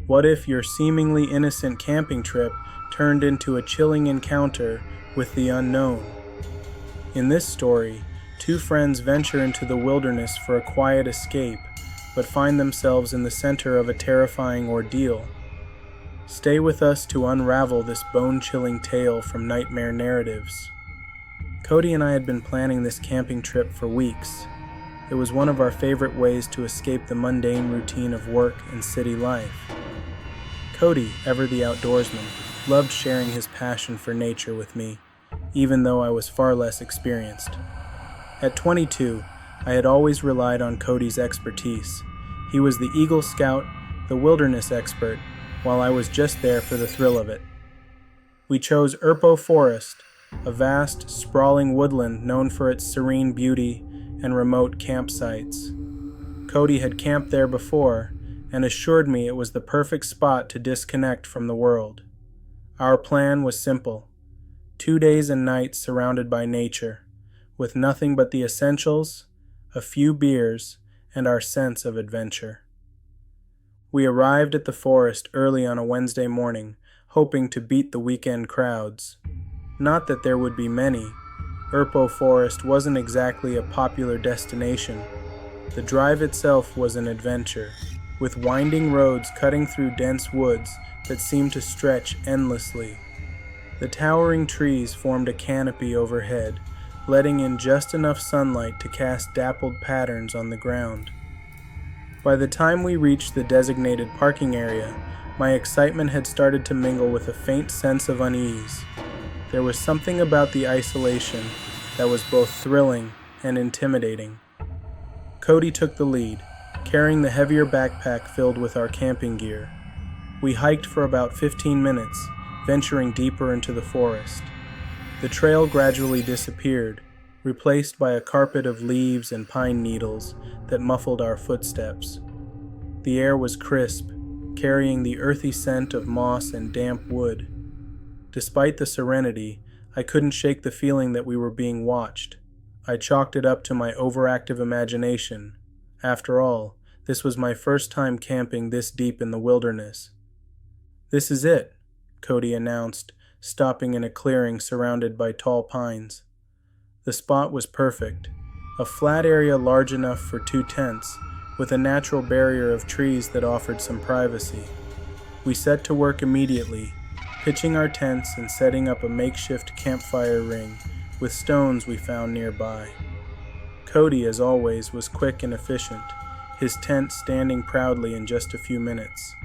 What if your seemingly innocent camping trip turned into a chilling encounter with the unknown? In this story, two friends venture into the wilderness for a quiet escape, but find themselves in the center of a terrifying ordeal. Stay with us to unravel this bone-chilling tale from Nightmare Narratives. Cody and I had been planning this camping trip for weeks. It was one of our favorite ways to escape the mundane routine of work and city life. Cody, ever the outdoorsman, loved sharing his passion for nature with me, even though I was far less experienced. At 22, I had always relied on Cody's expertise. He was the Eagle Scout, the wilderness expert, while I was just there for the thrill of it. We chose Urpo Forest, a vast, sprawling woodland known for its serene beauty and remote campsites. Cody had camped there before and assured me it was the perfect spot to disconnect from the world. Our plan was simple: 2 days and nights surrounded by nature, with nothing but the essentials, a few beers, and our sense of adventure. We arrived at the forest early on a Wednesday morning, hoping to beat the weekend crowds. Not that there would be many. Urpo Forest wasn't exactly a popular destination. The drive itself was an adventure, with winding roads cutting through dense woods that seemed to stretch endlessly. The towering trees formed a canopy overhead, letting in just enough sunlight to cast dappled patterns on the ground. By the time we reached the designated parking area, my excitement had started to mingle with a faint sense of unease. There was something about the isolation that was both thrilling and intimidating. Cody took the lead, carrying the heavier backpack filled with our camping gear. We hiked for about 15 minutes, venturing deeper into the forest. The trail gradually disappeared, replaced by a carpet of leaves and pine needles that muffled our footsteps. The air was crisp, carrying the earthy scent of moss and damp wood. Despite the serenity, I couldn't shake the feeling that we were being watched. I chalked it up to my overactive imagination. After all, this was my first time camping this deep in the wilderness. "This is it," Cody announced, stopping in a clearing surrounded by tall pines. The spot was perfect, a flat area large enough for 2 tents, with a natural barrier of trees that offered some privacy. We set to work immediately, pitching our tents and setting up a makeshift campfire ring with stones we found nearby. Cody, as always, was quick and efficient, his tent standing proudly in just a few minutes.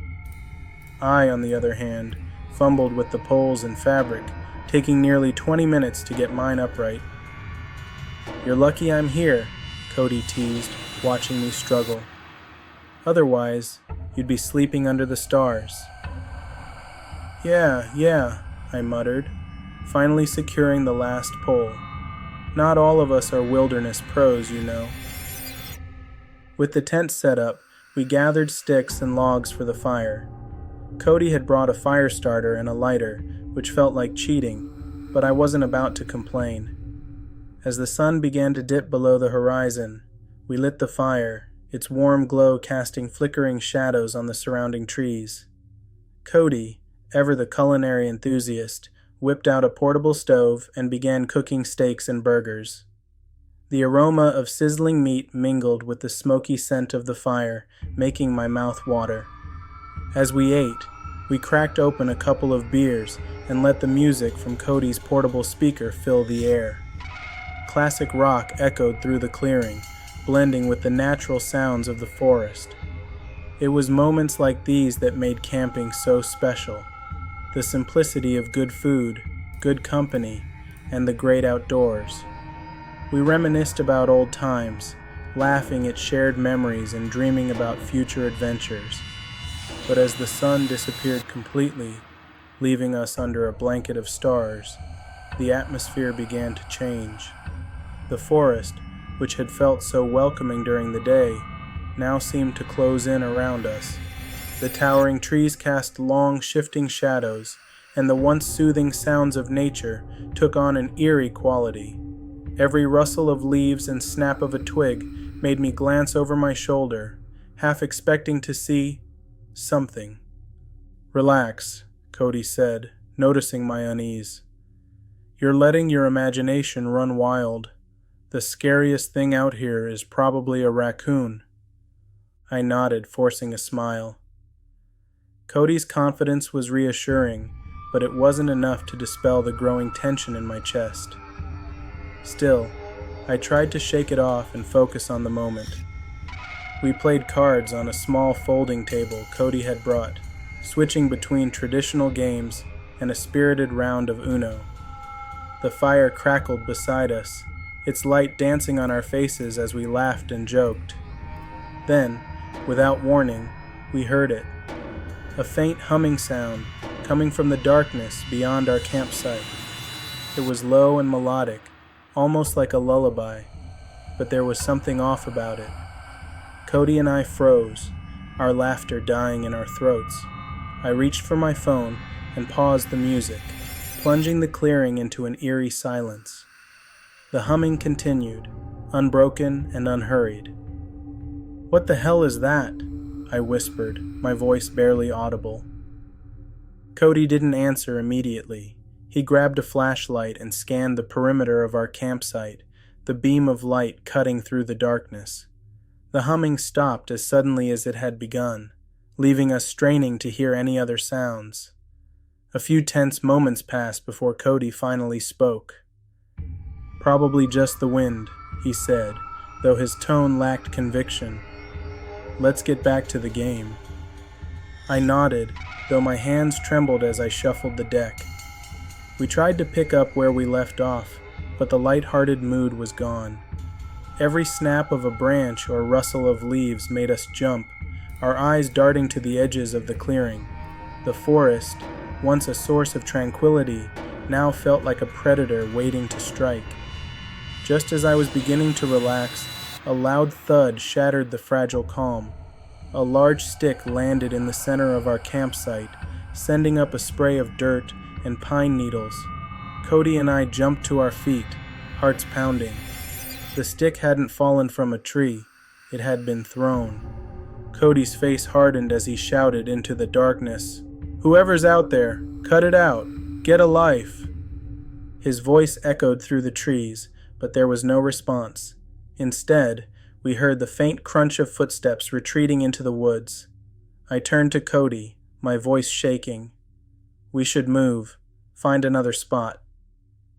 I, on the other hand, fumbled with the poles and fabric, taking nearly 20 minutes to get mine upright. "You're lucky I'm here," Cody teased, watching me struggle. "Otherwise, you'd be sleeping under the stars." Yeah, I muttered, finally securing the last pole. Not all of us are wilderness pros, you know. With the tent set up, we gathered sticks and logs for the fire. Cody had brought a fire starter and a lighter, which felt like cheating, but I wasn't about to complain. As the sun began to dip below the horizon, we lit the fire, its warm glow casting flickering shadows on the surrounding trees. Cody, ever the culinary enthusiast, whipped out a portable stove and began cooking steaks and burgers. The aroma of sizzling meat mingled with the smoky scent of the fire, making my mouth water. As we ate, we cracked open a couple of beers and let the music from Cody's portable speaker fill the air. Classic rock echoed through the clearing, blending with the natural sounds of the forest. It was moments like these that made camping so special. The simplicity of good food, good company, and the great outdoors. We reminisced about old times, laughing at shared memories and dreaming about future adventures. But as the sun disappeared completely, leaving us under a blanket of stars, the atmosphere began to change. The forest, which had felt so welcoming during the day, now seemed to close in around us. The towering trees cast long, shifting shadows, and the once soothing sounds of nature took on an eerie quality. Every rustle of leaves and snap of a twig made me glance over my shoulder, half expecting to see something. "Relax," Cody said, noticing my unease. "You're letting your imagination run wild. The scariest thing out here is probably a raccoon." I nodded, forcing a smile. Cody's confidence was reassuring, but it wasn't enough to dispel the growing tension in my chest. Still, I tried to shake it off and focus on the moment. We played cards on a small folding table Cody had brought, switching between traditional games and a spirited round of Uno. The fire crackled beside us, its light dancing on our faces as we laughed and joked. Then, without warning, we heard it. A faint humming sound coming from the darkness beyond our campsite. It was low and melodic, almost like a lullaby, but there was something off about it. Cody and I froze, our laughter dying in our throats. I reached for my phone and paused the music, plunging the clearing into an eerie silence. The humming continued, unbroken and unhurried. "What the hell is that?" I whispered, my voice barely audible. Cody didn't answer immediately. He grabbed a flashlight and scanned the perimeter of our campsite, the beam of light cutting through the darkness. The humming stopped as suddenly as it had begun, leaving us straining to hear any other sounds. A few tense moments passed before Cody finally spoke. "Probably just the wind," he said, though his tone lacked conviction. "Let's get back to the game." I nodded, though my hands trembled as I shuffled the deck. We tried to pick up where we left off, but the light-hearted mood was gone. Every snap of a branch or rustle of leaves made us jump, our eyes darting to the edges of the clearing. The forest, once a source of tranquility, now felt like a predator waiting to strike. Just as I was beginning to relax, a loud thud shattered the fragile calm. A large stick landed in the center of our campsite, sending up a spray of dirt and pine needles. Cody and I jumped to our feet, hearts pounding. The stick hadn't fallen from a tree, it had been thrown. Cody's face hardened as he shouted into the darkness, "Whoever's out there, cut it out! Get a life!" His voice echoed through the trees, but there was no response. Instead, we heard the faint crunch of footsteps retreating into the woods. I turned to Cody, my voice shaking. "We should move, find another spot."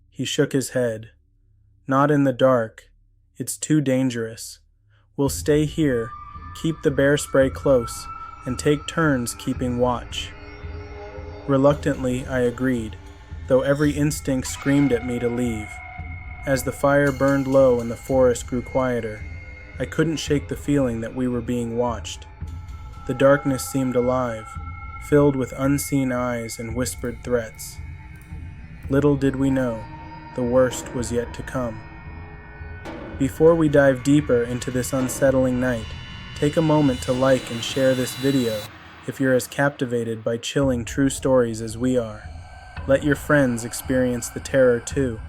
He shook his head. "Not in the dark. It's too dangerous. We'll stay here, keep the bear spray close, and take turns keeping watch." Reluctantly, I agreed, though every instinct screamed at me to leave. As the fire burned low and the forest grew quieter, I couldn't shake the feeling that we were being watched. The darkness seemed alive, filled with unseen eyes and whispered threats. Little did we know, the worst was yet to come. Before we dive deeper into this unsettling night, take a moment to like and share this video if you're as captivated by chilling true stories as we are. Let your friends experience the terror too.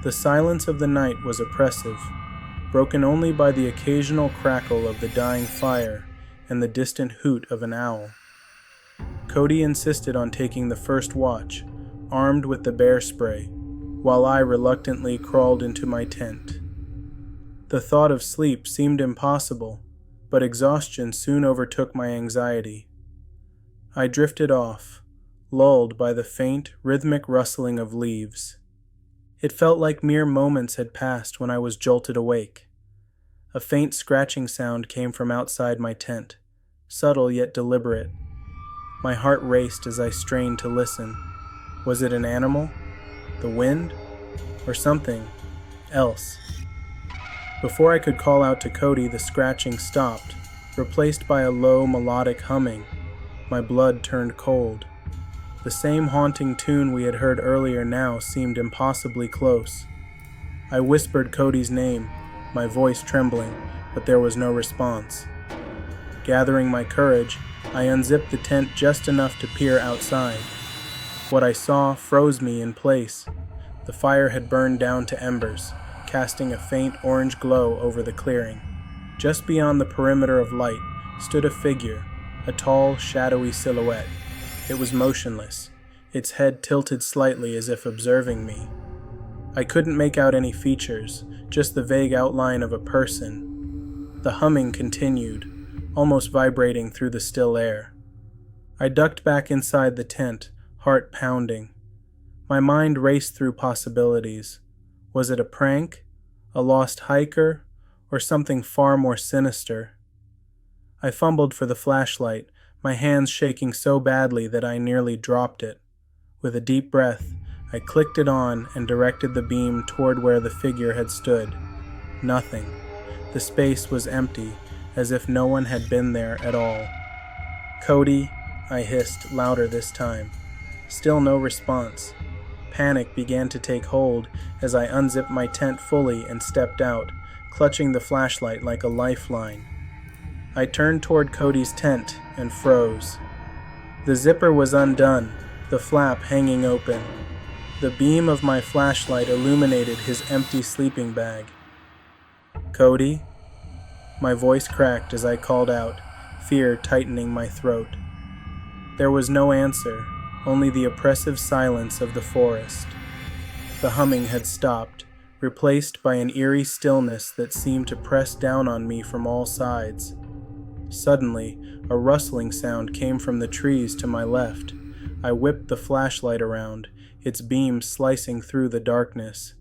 The silence of the night was oppressive, broken only by the occasional crackle of the dying fire and the distant hoot of an owl. Cody insisted on taking the first watch, armed with the bear spray, while I reluctantly crawled into my tent. The thought of sleep seemed impossible, but exhaustion soon overtook my anxiety. I drifted off, lulled by the faint, rhythmic rustling of leaves. It felt like mere moments had passed when I was jolted awake. A faint scratching sound came from outside my tent, subtle yet deliberate. My heart raced as I strained to listen. Was it an animal, the wind, or something else? Before I could call out to Cody, the scratching stopped, replaced by a low, melodic humming. My blood turned cold. The same haunting tune we had heard earlier now seemed impossibly close. I whispered Cody's name, my voice trembling, but there was no response. Gathering my courage, I unzipped the tent just enough to peer outside. What I saw froze me in place. The fire had burned down to embers, casting a faint orange glow over the clearing. Just beyond the perimeter of light stood a figure, a tall, shadowy silhouette. It was motionless, its head tilted slightly as if observing me. I couldn't make out any features, just the vague outline of a person. The humming continued, almost vibrating through the still air. I ducked back inside the tent, heart pounding. My mind raced through possibilities. Was it a prank, a lost hiker, or something far more sinister? I fumbled for the flashlight, my hands shaking so badly that I nearly dropped it. With a deep breath, I clicked it on and directed the beam toward where the figure had stood. Nothing. The space was empty, as if no one had been there at all. "Cody," I hissed, louder this time. Still no response. Panic began to take hold as I unzipped my tent fully and stepped out, clutching the flashlight like a lifeline. I turned toward Cody's tent and froze. The zipper was undone, the flap hanging open. The beam of my flashlight illuminated his empty sleeping bag. "Cody?" My voice cracked as I called out, fear tightening my throat. There was no answer, only the oppressive silence of the forest. The humming had stopped, replaced by an eerie stillness that seemed to press down on me from all sides. Suddenly, a rustling sound came from the trees to my left. I whipped the flashlight around, its beam slicing through the darkness.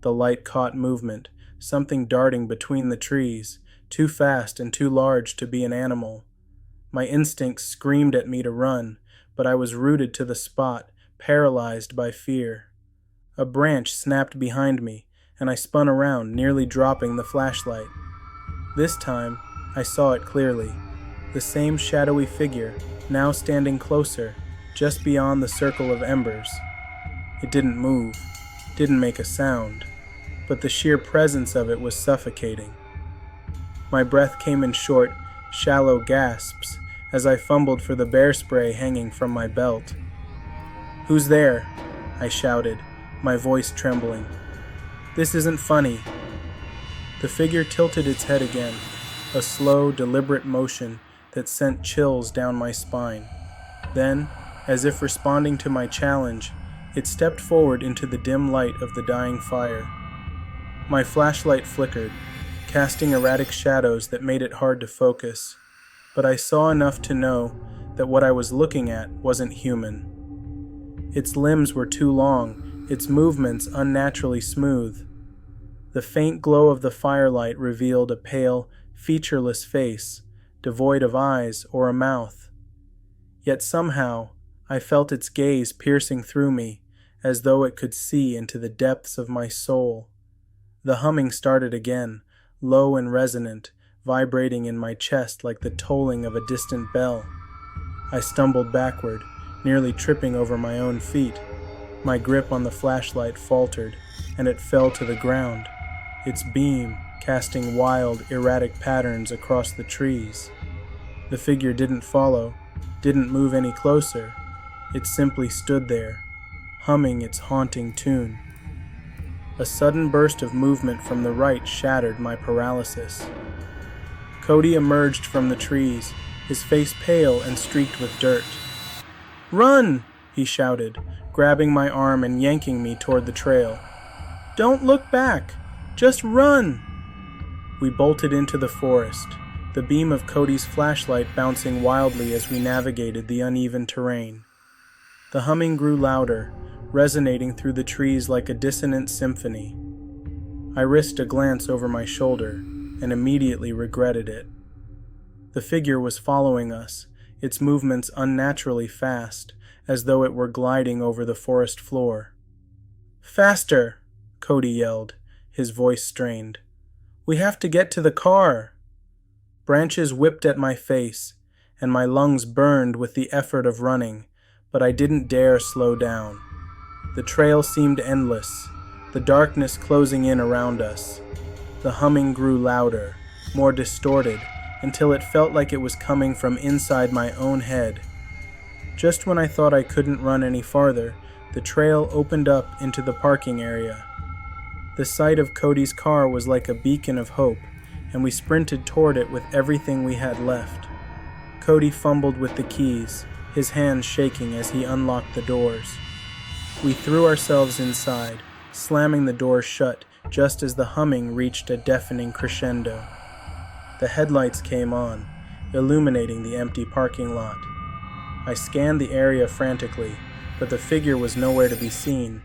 The light caught movement, something darting between the trees, too fast and too large to be an animal. My instincts screamed at me to run, but I was rooted to the spot, paralyzed by fear. A branch snapped behind me, and I spun around, nearly dropping the flashlight. This time, I saw it clearly. The same shadowy figure, now standing closer, just beyond the circle of embers. It didn't move, didn't make a sound, but the sheer presence of it was suffocating. My breath came in short, shallow gasps as I fumbled for the bear spray hanging from my belt. "Who's there?" I shouted, my voice trembling. "This isn't funny." The figure tilted its head again, a slow, deliberate motion that sent chills down my spine. Then, as if responding to my challenge, it stepped forward into the dim light of the dying fire. My flashlight flickered, casting erratic shadows that made it hard to focus, but I saw enough to know that what I was looking at wasn't human. Its limbs were too long, its movements unnaturally smooth. The faint glow of the firelight revealed a pale, featureless face, devoid of eyes or a mouth. Yet somehow, I felt its gaze piercing through me, as though it could see into the depths of my soul. The humming started again, low and resonant, vibrating in my chest like the tolling of a distant bell. I stumbled backward, nearly tripping over my own feet. My grip on the flashlight faltered, and it fell to the ground, its beam casting wild, erratic patterns across the trees. The figure didn't follow, didn't move any closer. It simply stood there, humming its haunting tune. A sudden burst of movement from the right shattered my paralysis. Cody emerged from the trees, his face pale and streaked with dirt. "Run!" he shouted, grabbing my arm and yanking me toward the trail. "Don't look back! Just run!" We bolted into the forest, the beam of Cody's flashlight bouncing wildly as we navigated the uneven terrain. The humming grew louder, resonating through the trees like a dissonant symphony. I risked a glance over my shoulder and immediately regretted it. The figure was following us, its movements unnaturally fast, as though it were gliding over the forest floor. "Faster!" Cody yelled, his voice strained. "We have to get to the car!" Branches whipped at my face, and my lungs burned with the effort of running, but I didn't dare slow down. The trail seemed endless, the darkness closing in around us. The humming grew louder, more distorted, until it felt like it was coming from inside my own head. Just when I thought I couldn't run any farther, the trail opened up into the parking area. The sight of Cody's car was like a beacon of hope, and we sprinted toward it with everything we had left. Cody fumbled with the keys, his hands shaking as he unlocked the doors. We threw ourselves inside, slamming the doors shut just as the humming reached a deafening crescendo. The headlights came on, illuminating the empty parking lot. I scanned the area frantically, but the figure was nowhere to be seen.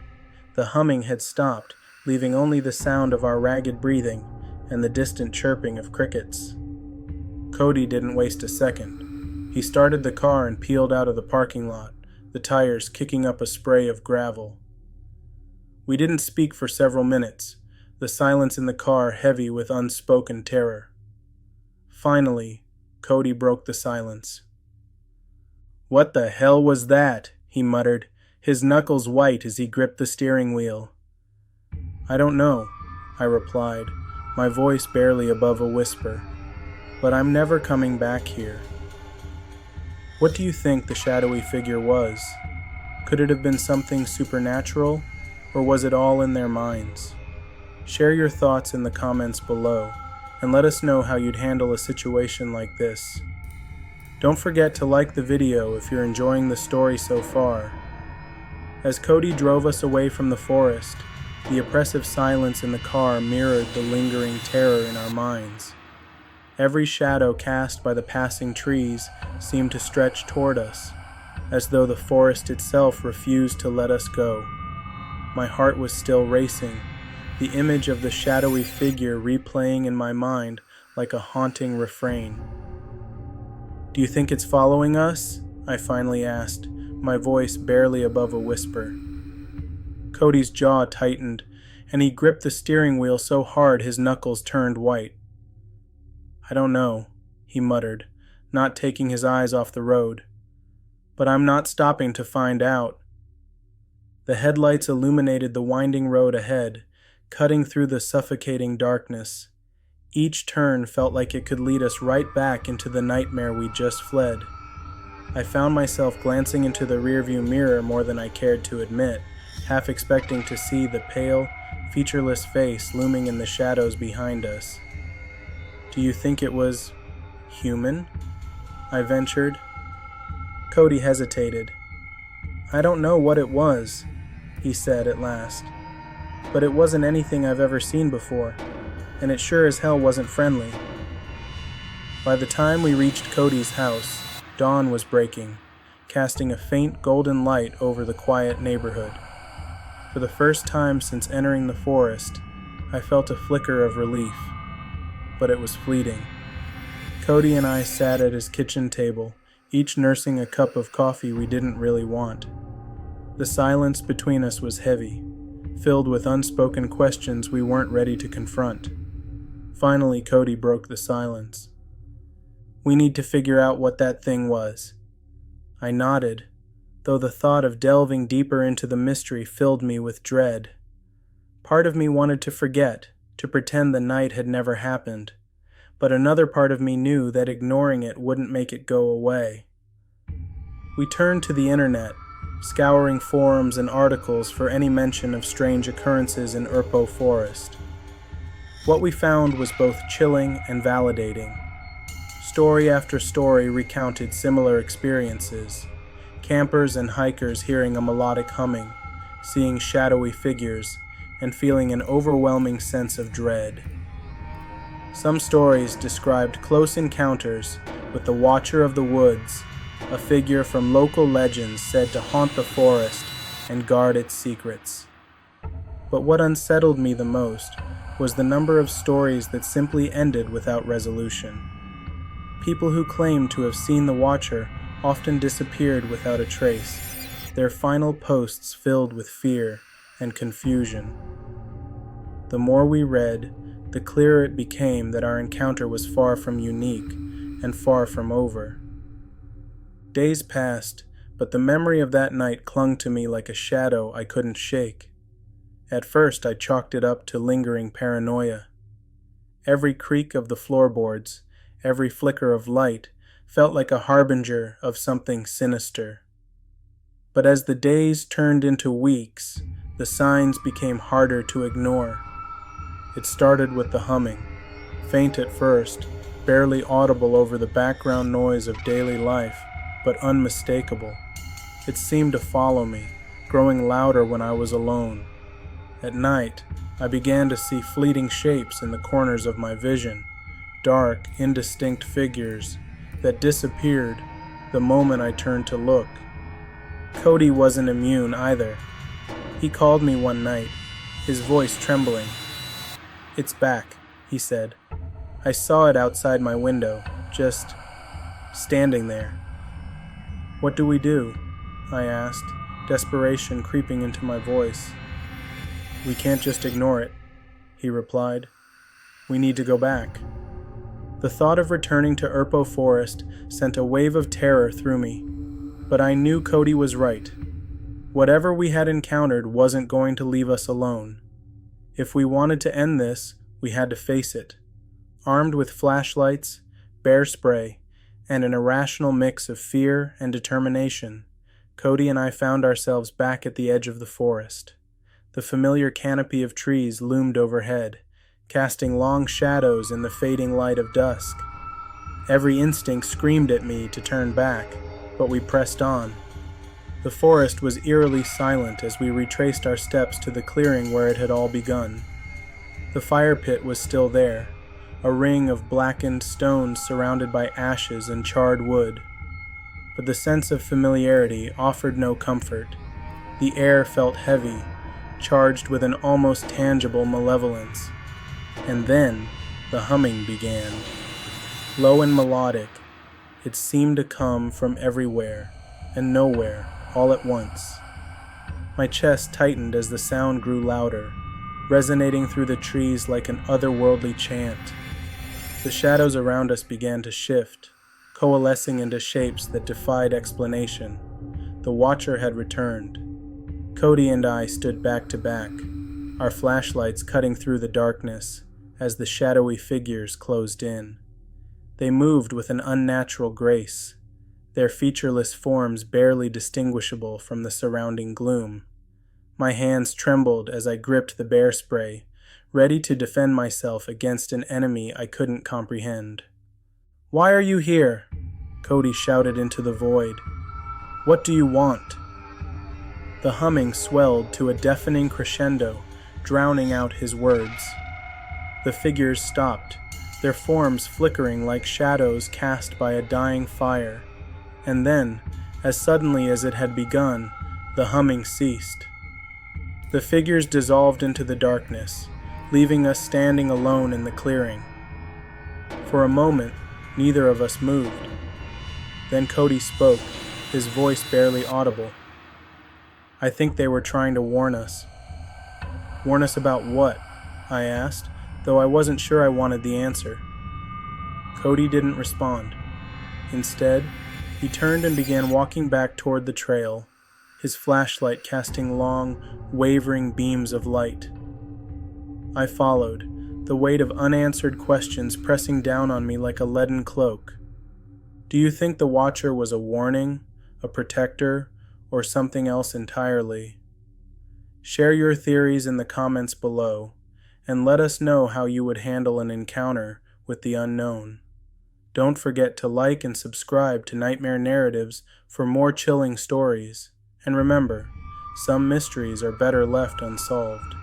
The humming had stopped, leaving only the sound of our ragged breathing and the distant chirping of crickets. Cody didn't waste a second. He started the car and peeled out of the parking lot, the tires kicking up a spray of gravel. We didn't speak for several minutes, the silence in the car heavy with unspoken terror. Finally, Cody broke the silence. "What the hell was that?" he muttered, his knuckles white as he gripped the steering wheel. "I don't know," I replied, my voice barely above a whisper. "But I'm never coming back here." "What do you think the shadowy figure was? Could it have been something supernatural, or was it all in their minds? Share your thoughts in the comments below, and let us know how you'd handle a situation like this. Don't forget to like the video if you're enjoying the story so far. As Cody drove us away from the forest, the oppressive silence in the car mirrored the lingering terror in our minds. Every shadow cast by the passing trees seemed to stretch toward us, as though the forest itself refused to let us go. My heart was still racing, the image of the shadowy figure replaying in my mind like a haunting refrain. "Do you think it's following us?" I finally asked, my voice barely above a whisper. Cody's jaw tightened, and he gripped the steering wheel so hard his knuckles turned white. "I don't know," he muttered, not taking his eyes off the road. "But I'm not stopping to find out." The headlights illuminated the winding road ahead, cutting through the suffocating darkness. Each turn felt like it could lead us right back into the nightmare we'd just fled. I found myself glancing into the rearview mirror more than I cared to admit, half expecting to see the pale, featureless face looming in the shadows behind us. "Do you think it was human?" I ventured. Cody hesitated. "I don't know what it was," he said at last, "but it wasn't anything I've ever seen before, and it sure as hell wasn't friendly." By the time we reached Cody's house, dawn was breaking, casting a faint golden light over the quiet neighborhood. For the first time since entering the forest, I felt a flicker of relief, but it was fleeting. Cody and I sat at his kitchen table, each nursing a cup of coffee we didn't really want. The silence between us was heavy, filled with unspoken questions we weren't ready to confront. Finally, Cody broke the silence. "We need to figure out what that thing was." I nodded, though the thought of delving deeper into the mystery filled me with dread. Part of me wanted to forget, to pretend the night had never happened, but another part of me knew that ignoring it wouldn't make it go away. We turned to the internet, scouring forums and articles for any mention of strange occurrences in Urpo Forest. What we found was both chilling and validating. Story after story recounted similar experiences. Campers and hikers hearing a melodic humming, seeing shadowy figures, and feeling an overwhelming sense of dread. Some stories described close encounters with the Watcher of the Woods, a figure from local legends said to haunt the forest and guard its secrets. But what unsettled me the most was the number of stories that simply ended without resolution. People who claimed to have seen the Watcher often disappeared without a trace, their final posts filled with fear and confusion. The more we read, the clearer it became that our encounter was far from unique and far from over. Days passed, but the memory of that night clung to me like a shadow I couldn't shake. At first, I chalked it up to lingering paranoia. Every creak of the floorboards, every flicker of light, felt like a harbinger of something sinister. But as the days turned into weeks, the signs became harder to ignore. It started with the humming, faint at first, barely audible over the background noise of daily life, but unmistakable. It seemed to follow me, growing louder when I was alone. At night, I began to see fleeting shapes in the corners of my vision, dark, indistinct figures that disappeared the moment I turned to look. Cody wasn't immune either. He called me one night, his voice trembling. "It's back," he said. I saw it outside my window, just standing there. "What do we do?" I asked, desperation creeping into my voice. "We can't just ignore it," he replied. "We need to go back." The thought of returning to Urpo Forest sent a wave of terror through me, but I knew Cody was right. Whatever we had encountered wasn't going to leave us alone. If we wanted to end this, we had to face it. Armed with flashlights, bear spray, and an irrational mix of fear and determination, Cody and I found ourselves back at the edge of the forest. The familiar canopy of trees loomed overhead, casting long shadows in the fading light of dusk. Every instinct screamed at me to turn back, but we pressed on. The forest was eerily silent as we retraced our steps to the clearing where it had all begun. The fire pit was still there, a ring of blackened stones surrounded by ashes and charred wood. But the sense of familiarity offered no comfort. The air felt heavy, charged with an almost tangible malevolence. And then the humming began. Low and melodic, it seemed to come from everywhere and nowhere all at once. My chest tightened as the sound grew louder, resonating through the trees like an otherworldly chant. The shadows around us began to shift, coalescing into shapes that defied explanation. The watcher had returned. Cody and I stood back to back, our flashlights cutting through the darkness as the shadowy figures closed in. They moved with an unnatural grace, their featureless forms barely distinguishable from the surrounding gloom. My hands trembled as I gripped the bear spray, ready to defend myself against an enemy I couldn't comprehend. "Why are you here?" Cody shouted into the void. "What do you want?" The humming swelled to a deafening crescendo, drowning out his words. The figures stopped, their forms flickering like shadows cast by a dying fire. And then, as suddenly as it had begun, the humming ceased. The figures dissolved into the darkness, leaving us standing alone in the clearing. For a moment, neither of us moved. Then Cody spoke, his voice barely audible. "I think they were trying to warn us." "Warn us about what?" I asked, though I wasn't sure I wanted the answer. Cody didn't respond. Instead, he turned and began walking back toward the trail, his flashlight casting long, wavering beams of light. I followed, the weight of unanswered questions pressing down on me like a leaden cloak. "Do you think the Watcher was a warning, a protector, or something else entirely?" Share your theories in the comments below, and let us know how you would handle an encounter with the unknown. Don't forget to like and subscribe to Nightmare Narratives for more chilling stories. And remember, some mysteries are better left unsolved.